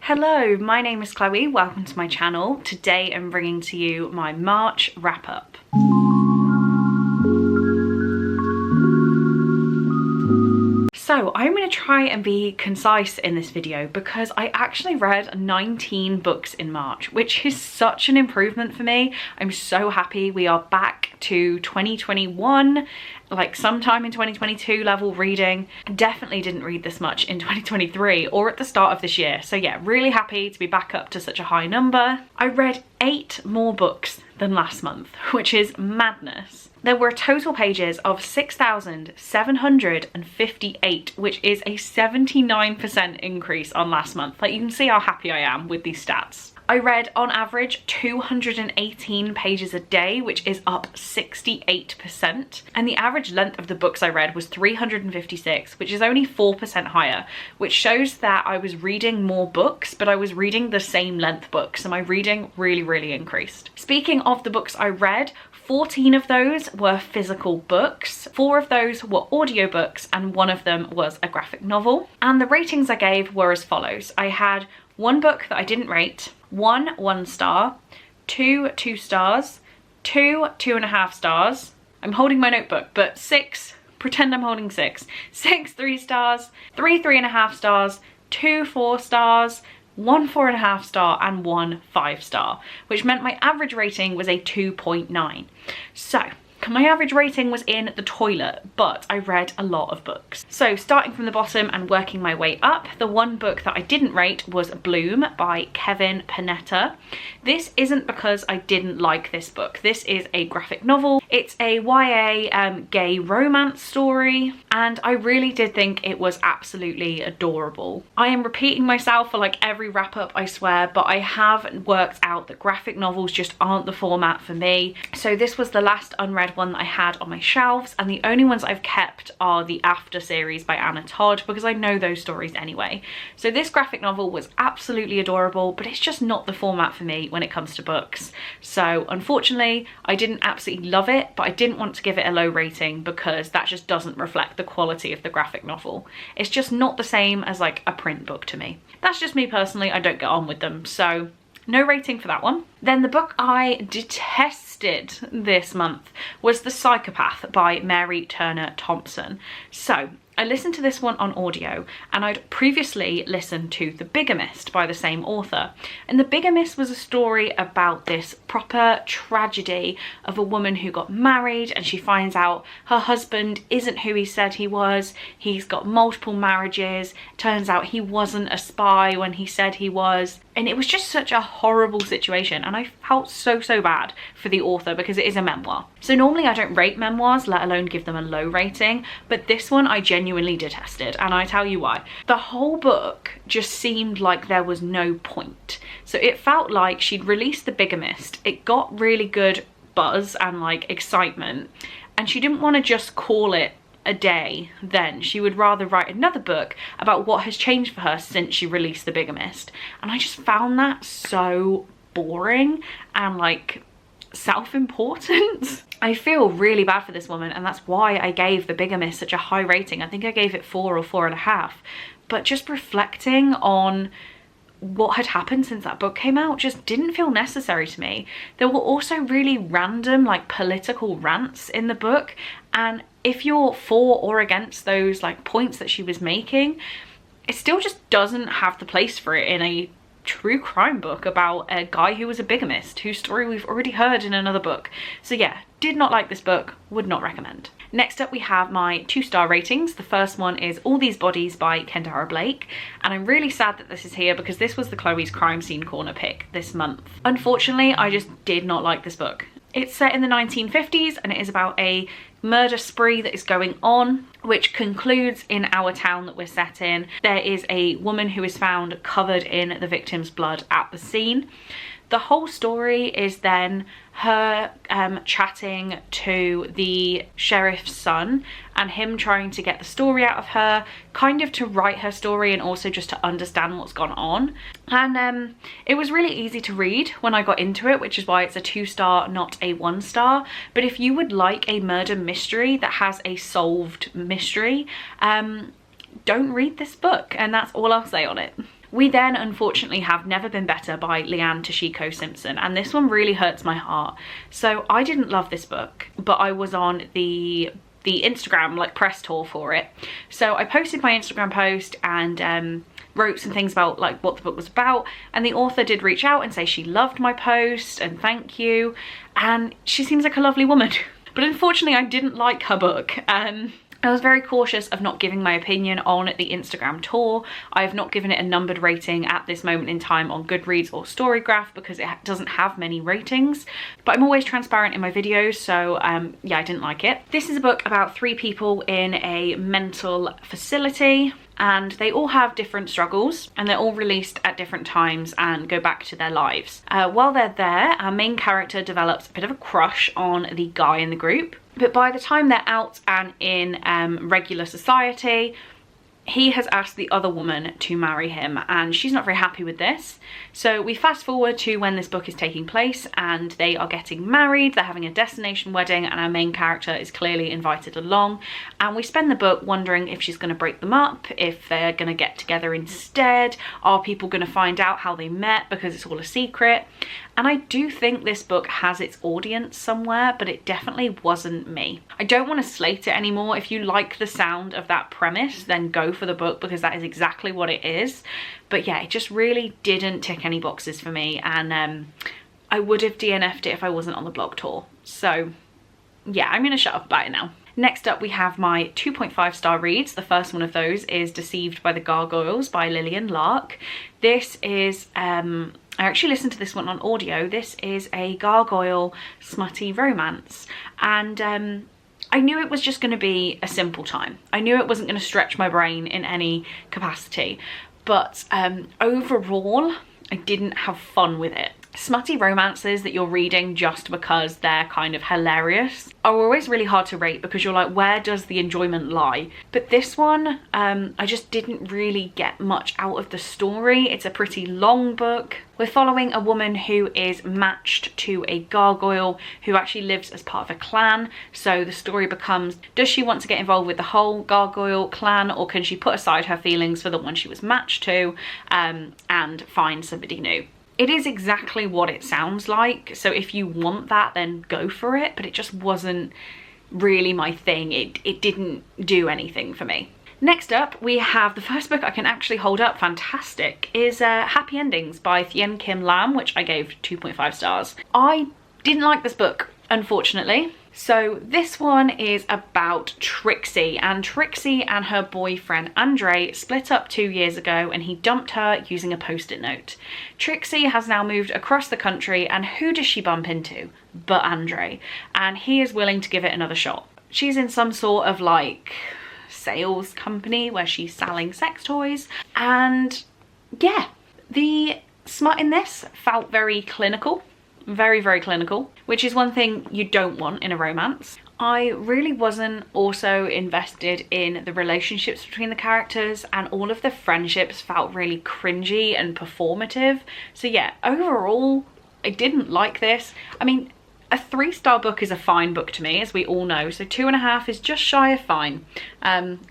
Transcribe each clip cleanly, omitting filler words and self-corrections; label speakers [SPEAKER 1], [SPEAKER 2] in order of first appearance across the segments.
[SPEAKER 1] Hello, my name is Chloe. Welcome to my channel. Today I'm bringing to you my March wrap up. So I'm going to try and be concise in this video because I actually read 19 books in March, which is such an improvement for me. I'm so happy we are back to 2021, like sometime in 2022 level reading. Definitely didn't read this much in 2023 or at the start of this year. So yeah, really happy to be back up to such a high number. I read 8 more books than last month, which is madness. There were total pages of 6,758, which is a 79% increase on last month. Like, you can see how happy I am with these stats. I read on average 218 pages a day, which is up 68%. And the average length of the books I read was 356, which is only 4% higher, which shows that I was reading more books, but I was reading the same length books. So my reading really increased. Speaking of the books I read, 14 of those were physical books, 4 of those were audiobooks, and 1 of them was a graphic novel. And the ratings I gave were as follows. I had 1 book that I didn't rate, 1 1 star, 2 2 stars, 2 2.5 stars. I'm holding my notebook, but 6, pretend I'm holding 6. 6 3 stars, 3 3.5 stars, 2 4 stars, 1 4.5 star, and 1 5 star, which meant my average rating was a 2.9. So my average rating was in the toilet, but I read a lot of books. So starting from the bottom and working my way up, the 1 book that I didn't rate was Bloom by Kevin Panetta. This isn't because I didn't like this book. This is a graphic novel. It's a YA gay romance story, and I really did think it was absolutely adorable. I am repeating myself for like every wrap up, I swear, but I have worked out that graphic novels just aren't the format for me. So this was the last unread one that I had on my shelves, and the only ones I've kept are the After series by Anna Todd because I know those stories anyway. So this graphic novel was absolutely adorable, but it's just not the format for me when it comes to books. So unfortunately I didn't absolutely love it, but I didn't want to give it a low rating because that just doesn't reflect the quality of the graphic novel. It's just not the same as like a print book to me. That's just me personally. I don't get on with them, so no rating for that one. Then the book I detested this month was The Psychopath by Mary Turner Thompson. So I listened to this one on audio, and I'd previously listened to The Bigamist by the same author. And The Bigamist was a story about this proper tragedy of a woman who got married and she finds out her husband isn't who he said he was. He's got multiple marriages. Turns out he wasn't a spy when he said he was. And it was just such a horrible situation, and I felt so bad for the author because it is a memoir. So normally I don't rate memoirs, let alone give them a low rating, but this one I genuinely detested, and I tell you why. The whole book just seemed like there was no point. So it felt like she'd released The Bigamist, it got really good buzz and like excitement, and she didn't want to just call it a day then. She would rather write another book about what has changed for her since she released The Bigamist, and I just found that so boring and like self-important. I feel really bad for this woman, and that's why I gave The Bigamist such a high rating. I think I gave it 4 or 4.5, but just reflecting on what had happened since that book came out just didn't feel necessary to me. There were also really random like political rants in the book, and if you're for or against those like points that she was making, it still just doesn't have the place for it in a true crime book about a guy who was a bigamist, whose story we've already heard in another book. So yeah, did not like this book, would not recommend. Next up we have my 2-star ratings. The first one is All These Bodies by Kendara Blake, and I'm really sad that this is here because this was the Chloe's Crime Scene Corner pick this month. Unfortunately, I just did not like this book. It's set in the 1950s and it is about a murder spree that is going on, which concludes in our town that we're set in. There is a woman who is found covered in the victim's blood at the scene. The whole story is then her chatting to the sheriff's son and him trying to get the story out of her, kind of to write her story and also just to understand what's gone on. And it was really easy to read when I got into it, which is why it's a 2-star, not a 1-star. But if you would like a murder mystery that has a solved mystery, don't read this book, and that's all I'll say on it. We then unfortunately have Never Been Better by Leanne Toshiko Simpson, and this one really hurts my heart. So I didn't love this book, but I was on the Instagram like press tour for it. So I posted my Instagram post and wrote some things about like what the book was about, and the author did reach out and say she loved my post and thank you, and she seems like a lovely woman. But unfortunately I didn't like her book. I was very cautious of not giving my opinion on the Instagram tour. I have not given it a numbered rating at this moment in time on Goodreads or Storygraph because it doesn't have many ratings, but I'm always transparent in my videos, so yeah, I didn't like it. This is a book about 3 people in a mental facility, and they all have different struggles and they're all released at different times and go back to their lives. While they're there, our main character develops a bit of a crush on the guy in the group, but by the time they're out and in regular society, he has asked the other woman to marry him and she's not very happy with this. So we fast forward to when this book is taking place and they are getting married, they're having a destination wedding, and our main character is clearly invited along, and we spend the book wondering if she's going to break them up, if they're going to get together instead, are people going to find out how they met because it's all a secret. And I do think this book has its audience somewhere, but it definitely wasn't me. I don't want to slate it anymore. If you like the sound of that premise, then go for the book because that is exactly what it is. But yeah, it just really didn't tick any boxes for me, and I would have DNF'd it if I wasn't on the blog tour. So yeah, I'm going to shut up about it now. Next up we have my 2.5 star reads. The first one of those is Deceived by the Gargoyles by Lillian Lark. This is I actually listened to this one on audio. This is a gargoyle smutty romance, and I knew it was just going to be a simple time. I knew it wasn't going to stretch my brain in any capacity, but overall I didn't have fun with it. Smutty romances that you're reading just because they're kind of hilarious are always really hard to rate because you're like, where does the enjoyment lie? But this one, I just didn't really get much out of the story. It's a pretty long book. We're following a woman who is matched to a gargoyle who actually lives as part of a clan. So the story becomes, does she want to get involved with the whole gargoyle clan, or can she put aside her feelings for the one she was matched to and find somebody new? It is exactly what it sounds like, so if you want that, then go for it, but it just wasn't really my thing. It didn't do anything for me. Next up, we have the first book I can actually hold up, fantastic, is Happy Endings by Thien Kim Lam, which I gave 2.5 stars. I didn't like this book, unfortunately. So this one is about Trixie, and Trixie and her boyfriend Andre split up 2 years ago and he dumped her using a post-it note. Trixie has now moved across the country, and who does she bump into but Andre, and he is willing to give it another shot. She's in some sort of like sales company where she's selling sex toys, and yeah, the smut in this felt very clinical. Very, very clinical, which is one thing you don't want in a romance. I really wasn't also invested in the relationships between the characters, and all of the friendships felt really cringy and performative. So yeah, overall, I didn't like this. I mean, a 3-star book is a fine book to me, as we all know, so 2.5 is just shy of fine.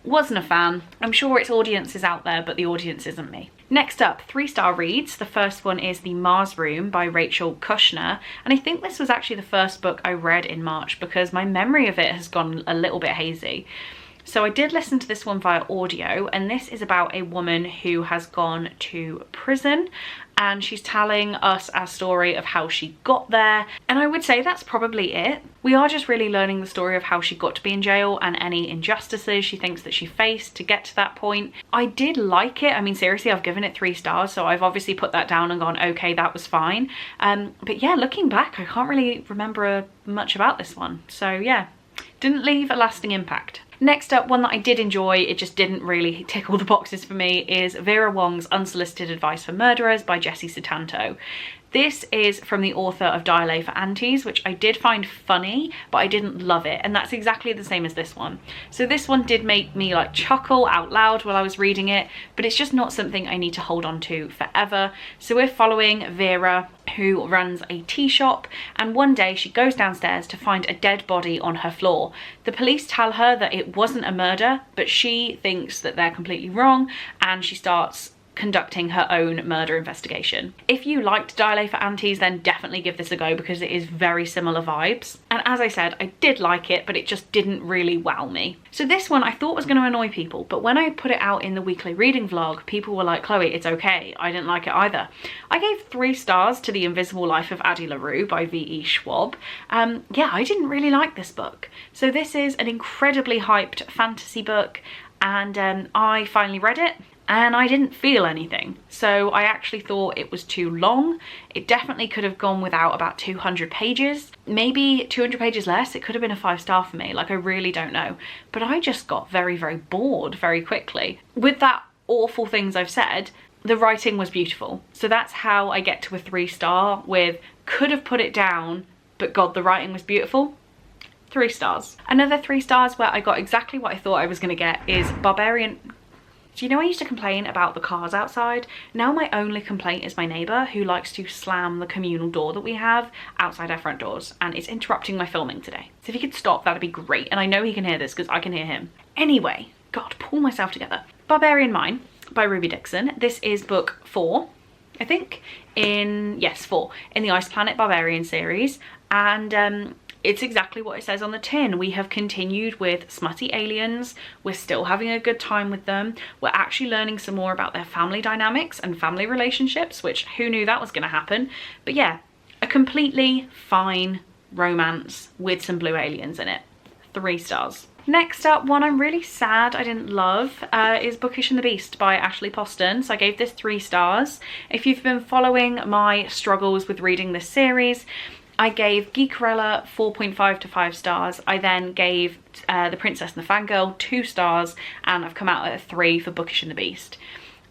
[SPEAKER 1] Wasn't a fan. I'm sure its audience is out there, but the audience isn't me. Next up, 3-star reads. The first one is The Mars Room by Rachel Kushner, and I think this was actually the first book I read in March because my memory of it has gone a little bit hazy. So I did listen to this one via audio, and this is about a woman who has gone to prison, and she's telling us our story of how she got there, and I would say that's probably it. We are just really learning the story of how she got to be in jail and any injustices she thinks that she faced to get to that point. I did like it. I mean, seriously, I've given it 3 stars, so I've obviously put that down and gone, okay, that was fine. But yeah, looking back, I can't really remember much about this one. So yeah, didn't leave a lasting impact. Next up, one that I did enjoy, it just didn't really tick all the boxes for me, is Vera Wong's Unsolicited Advice for Murderers by Jessie Sutanto. This is from the author of Dial A for Aunties, which I did find funny, but I didn't love it, and that's exactly the same as this one. So this one did make me like chuckle out loud while I was reading it, but it's just not something I need to hold on to forever. So we're following Vera, who runs a tea shop, and one day she goes downstairs to find a dead body on her floor. The police tell her that it wasn't a murder, but she thinks that they're completely wrong, and she starts conducting her own murder investigation. If you liked Dial A for Aunties, then definitely give this a go because it is very similar vibes. And as I said, I did like it, but it just didn't really wow me. So this one I thought was going to annoy people, but when I put it out in the weekly reading vlog, people were like, Chloe, it's okay. I didn't like it either. I gave 3 stars to The Invisible Life of Addie LaRue by V.E. Schwab. Yeah, I didn't really like this book. So this is an incredibly hyped fantasy book, and I finally read it and I didn't feel anything. So I actually thought it was too long. It definitely could have gone without about 200 pages, maybe 200 pages less. It could have been a 5-star for me. Like, I really don't know. But I just got very, very bored very quickly. With that awful things I've said, the writing was beautiful. So that's how I get to a 3-star with could have put it down, but God, the writing was beautiful. 3 stars. Another 3 stars where I got exactly what I thought I was gonna get is Barbarian. Do you know I used to complain about the cars outside? Now my only complaint is my neighbour who likes to slam the communal door that we have outside our front doors, and it's interrupting my filming today. So if he could stop, that'd be great. And I know he can hear this because I can hear him. Anyway, God, pull myself together. Barbarian Mine by Ruby Dixon. This is book 4, I think, yes, 4 in the Ice Planet Barbarian series. And it's exactly what it says on the tin. We have continued with smutty aliens. We're still having a good time with them. We're actually learning some more about their family dynamics and family relationships, which who knew that was going to happen. But yeah, a completely fine romance with some blue aliens in it. 3 stars. Next up, one I'm really sad I didn't love is Bookish and the Beast by Ashley Poston. So I gave this 3 stars. If you've been following my struggles with reading this series, I gave Geekerella 4.5 to 5 stars. I then gave The Princess and the Fangirl 2 stars, and I've come out at a 3 for Bookish and the Beast.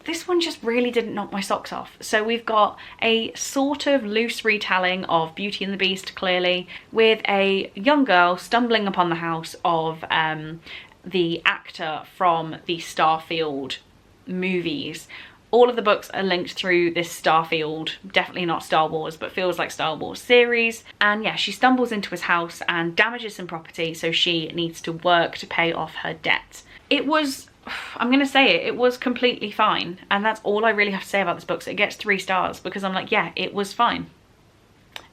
[SPEAKER 1] This one just really didn't knock my socks off. So we've got a sort of loose retelling of Beauty and the Beast, clearly, with a young girl stumbling upon the house of the actor from the Starfield movies. All of the books are linked through this Starfield, definitely not Star Wars, but feels like Star Wars series. And yeah, she stumbles into his house and damages some property, so she needs to work to pay off her debt. It was, I'm gonna say it was completely fine. And that's all I really have to say about this book. So it gets 3 stars because I'm like, yeah, it was fine.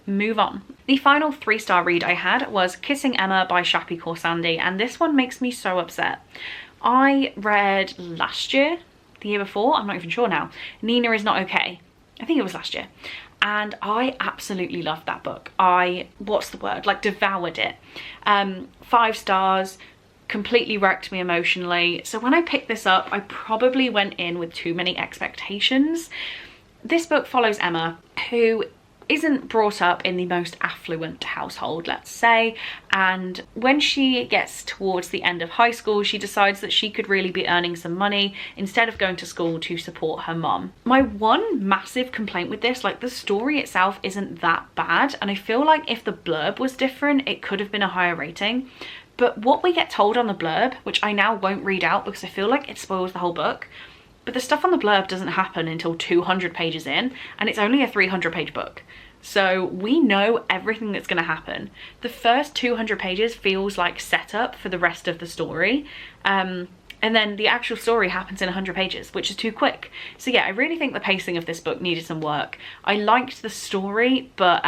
[SPEAKER 1] Move on. The final 3-star read I had was Kissing Emma by Shappi Khorsandi, and this one makes me so upset. I read last year, the year before, I'm not even sure now, Nina Is Not Okay. I think it was last year. And I absolutely loved that book. What's the word? Like, devoured it. 5 stars, completely wrecked me emotionally. So when I picked this up, I probably went in with too many expectations. This book follows Emma, who isn't brought up in the most affluent household, let's say, and when she gets towards the end of high school, she decides that she could really be earning some money instead of going to school to support her mum. My one massive complaint with this, like, the story itself isn't that bad, and I feel like if the blurb was different, it could have been a higher rating. But what we get told on the blurb, which I now won't read out because I feel like it spoils the whole book, but the stuff on the blurb doesn't happen until 200 pages in, and it's only a 300-page book. So we know everything that's going to happen. The first 200 pages feels like setup for the rest of the story. And then the actual story happens in 100 pages, which is too quick. So yeah, I really think the pacing of this book needed some work. I liked the story, but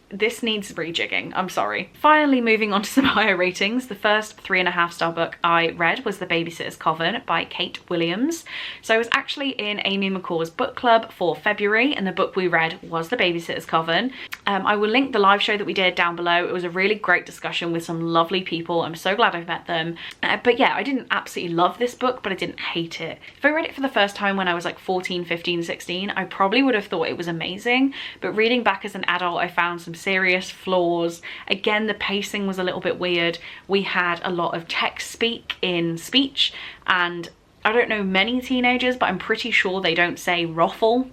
[SPEAKER 1] this needs rejigging, I'm sorry. Finally, moving on to some higher ratings. The first 3.5-star book I read was The Babysitter's Coven by Kate Williams. So I was actually in Amy McCaw's book club for February, and the book we read was The Babysitter's Coven. I will link the live show that we did down below. It was a really great discussion with some lovely people. I'm so glad I've met them. But yeah, I didn't absolutely love this book, but I didn't hate it. If I read it for the first time when I was like 14, 15, 16, I probably would have thought it was amazing. But reading back as an adult, I found some serious flaws. Again, the pacing was a little bit weird. We had a lot of text speak in speech, and I don't know many teenagers, but I'm pretty sure they don't say ruffle.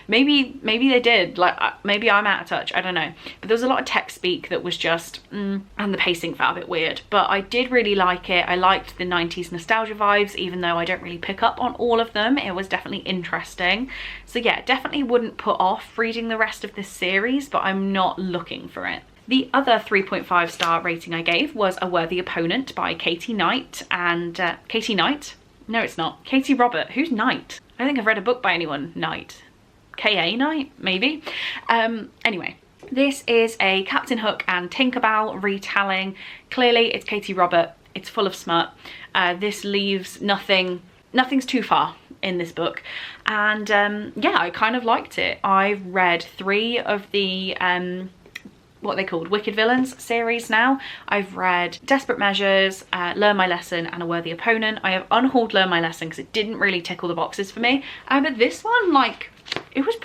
[SPEAKER 1] Maybe they did, like maybe I'm out of touch, I don't know. But there was a lot of text speak that was just and the pacing felt a bit weird, but I did really like it. I liked the 90s nostalgia vibes, even though I don't really pick up on all of them. It was definitely interesting. So yeah, definitely wouldn't put off reading the rest of this series, but I'm not looking for it. The other 3.5-star rating I gave was A Worthy Opponent by Katie Knight, and Katie Knight? No, it's not. Katie Robert. Who's Knight? I don't think I've read a book by anyone Knight. K.A. Knight, maybe. Anyway, this is a Captain Hook and Tinkerbell retelling. Clearly it's Katie Robert. It's full of smut. This leaves nothing's too far in this book, and yeah, I kind of liked it. I've read 3 of the what they called Wicked Villains series now. I've read Desperate Measures, Learn My Lesson, and A Worthy Opponent. I have unhauled Learn My Lesson because it didn't really tick all the boxes for me, but this one, like, it was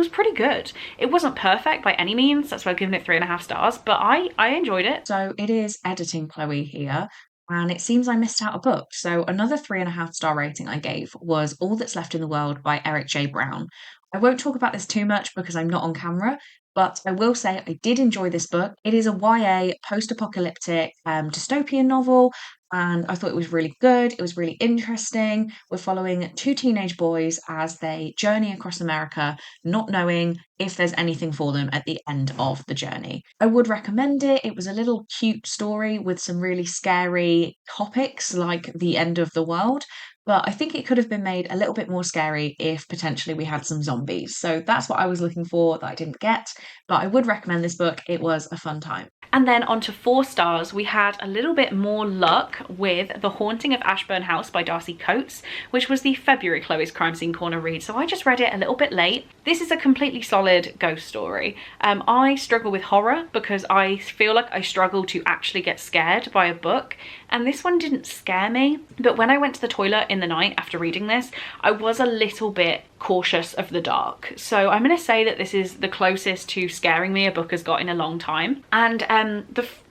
[SPEAKER 1] pretty good. It wasn't perfect by any means, that's why I've given it 3.5 stars, but I enjoyed it.
[SPEAKER 2] So it is editing Chloe here, and it seems I missed out a book. So another 3.5 star rating I gave was All That's Left in the World by Eric J. Brown. I won't talk about this too much because I'm not on camera, but I will say I did enjoy this book. It is a YA post-apocalyptic dystopian novel, and I thought it was really good. It was really interesting. We're following 2 teenage boys as they journey across America, not knowing if there's anything for them at the end of the journey. I would recommend it. It was a little cute story with some really scary topics like the end of the world, but I think it could have been made a little bit more scary if potentially we had some zombies. So that's what I was looking for that I didn't get, but I would recommend this book. It was a fun time.
[SPEAKER 1] And then on to 4 stars, we had a little bit more luck with The Haunting of Ashburn House by Darcy Coates, which was the February Chloe's Crime Scene Corner read. So I just read it a little bit late. This is a completely solid ghost story. I struggle with horror because I feel like I struggle to actually get scared by a book. And this one didn't scare me. But when I went to the toilet in the night after reading this, I was a little bit cautious of the dark. So I'm going to say that this is the closest to scaring me a book has got in a long time. And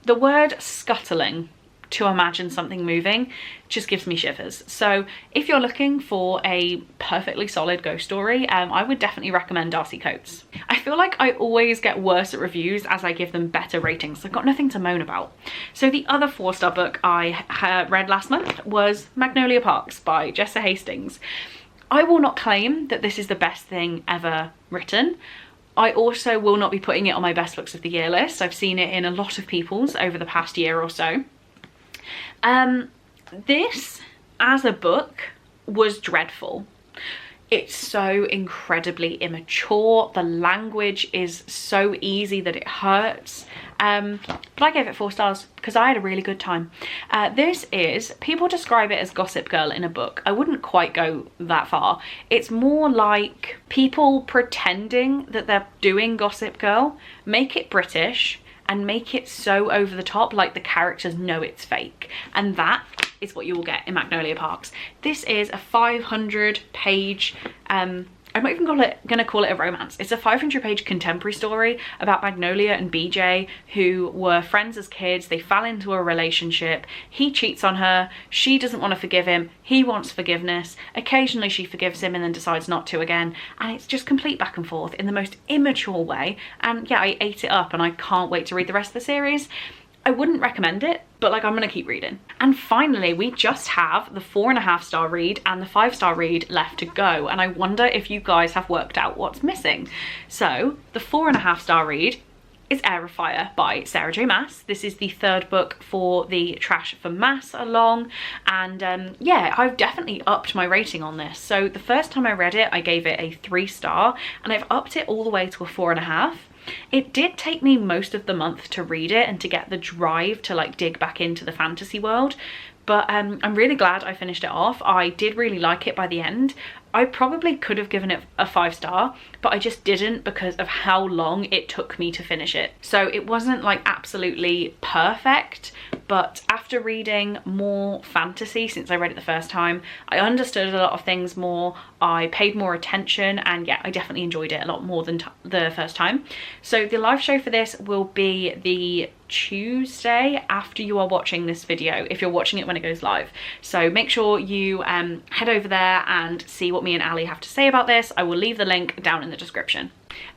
[SPEAKER 1] the word scuttling, to imagine something moving, just gives me shivers. So if you're looking for a perfectly solid ghost story, I would definitely recommend Darcy Coates. I feel like I always get worse at reviews as I give them better ratings. I've got nothing to moan about. So the other 4-star book I read last month was Magnolia Parks by Jessa Hastings. I will not claim that this is the best thing ever written. I also will not be putting it on my best books of the year list. I've seen it in a lot of people's over the past year or so. This as a book was dreadful. It's so incredibly immature. The language is so easy that it hurts. But I gave it 4 stars because I had a really good time. People describe it as Gossip Girl in a book. I wouldn't quite go that far. It's more like people pretending that they're doing Gossip Girl, make it British, and make it so over the top, like the characters know it's fake. And that is what you will get in Magnolia Parks. This is a 500-page, I'm not even gonna call it a romance. It's a 500-page contemporary story about Magnolia and BJ, who were friends as kids. They fell into a relationship. He cheats on her. She doesn't want to forgive him. He wants forgiveness. Occasionally she forgives him and then decides not to again. And it's just complete back and forth in the most immature way. And yeah, I ate it up and I can't wait to read the rest of the series. I wouldn't recommend it, but like I'm gonna keep reading. And finally, we just have the 4.5 star read and the 5-star read left to go. And I wonder if you guys have worked out what's missing. So the 4.5 star read is Air of Fire by Sarah J Maas. This is the 3rd book for the Trash for Mass along. And yeah, I've definitely upped my rating on this. So the first time I read it, I gave it a 3-star and I've upped it all the way to a 4.5. It did take me most of the month to read it and to get the drive to like dig back into the fantasy world, but I'm really glad I finished it off. I did really like it by the end. I probably could have given it a 5-star, but I just didn't because of how long it took me to finish it. So it wasn't like absolutely perfect, but after reading more fantasy since I read it the first time, I understood a lot of things more, I paid more attention, and yeah, I definitely enjoyed it a lot more than the first time. So the live show for this will be the Tuesday after you are watching this video, if you're watching it when it goes live. So make sure you head over there and see what me and Ali have to say about this. I will leave the link down in the description.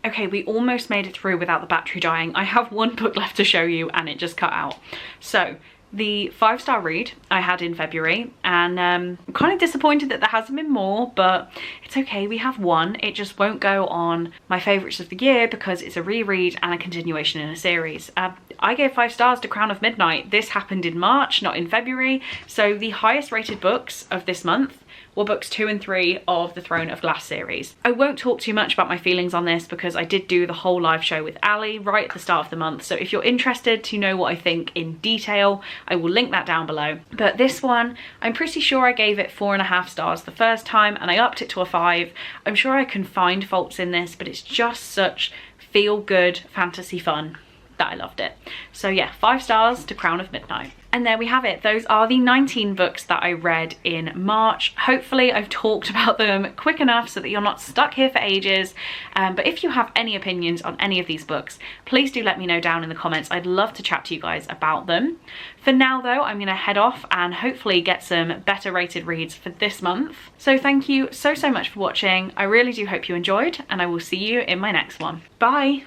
[SPEAKER 1] Okay, we almost made it through without the battery dying. I have one book left to show you and it just cut out. So the 5-star read I had in February, and I'm kind of disappointed that there hasn't been more, but it's okay, we have one. It just won't go on my favourites of the year because it's a reread and a continuation in a series. I gave 5 stars to Crown of Midnight. This happened in March, not in February. So the highest rated books of this month were books 2 and 3 of the Throne of Glass series. I won't talk too much about my feelings on this because I did do the whole live show with Ali right at the start of the month, so if you're interested to know what I think in detail, I will link that down below. But this one, I'm pretty sure I gave it 4.5 stars the first time and I upped it to a 5. I'm sure I can find faults in this, but it's just such feel-good fantasy fun that I loved it. So yeah, 5 stars to Crown of Midnight. And there we have it. Those are the 19 books that I read in March. Hopefully I've talked about them quick enough so that you're not stuck here for ages. But if you have any opinions on any of these books, please do let me know down in the comments. I'd love to chat to you guys about them. For now though, I'm gonna head off and hopefully get some better rated reads for this month. So thank you so much for watching. I really do hope you enjoyed, and I will see you in my next one. Bye.